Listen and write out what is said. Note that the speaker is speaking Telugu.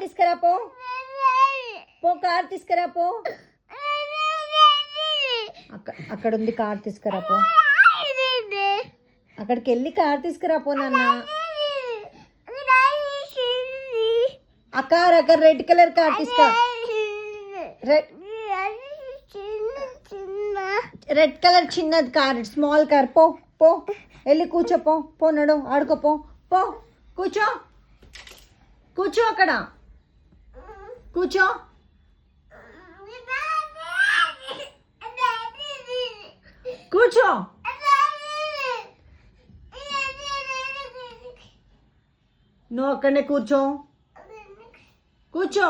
తీసుకురా పో. పో కార్ తీసుకురా పో. అక్కడ ఉంది కార్ తీసుకురా పో. అక్కడికి వెళ్ళి కార్ తీసుకురా పో నాన్న. ఆ కార్ అక్కడ రెడ్ కలర్ కార్ తీసుకురా. రెడ్ కలర్ చిన్నది కార్, స్మాల్ కార్. పో పో వెళ్ళి కూర్చో. పో పో నడు ఆడుకోపో. పో కూర్చో. కూర్చో అక్కడ కూర్చో. కూర్చో. నువ్వు అక్కడనే కూర్చో. కూర్చో.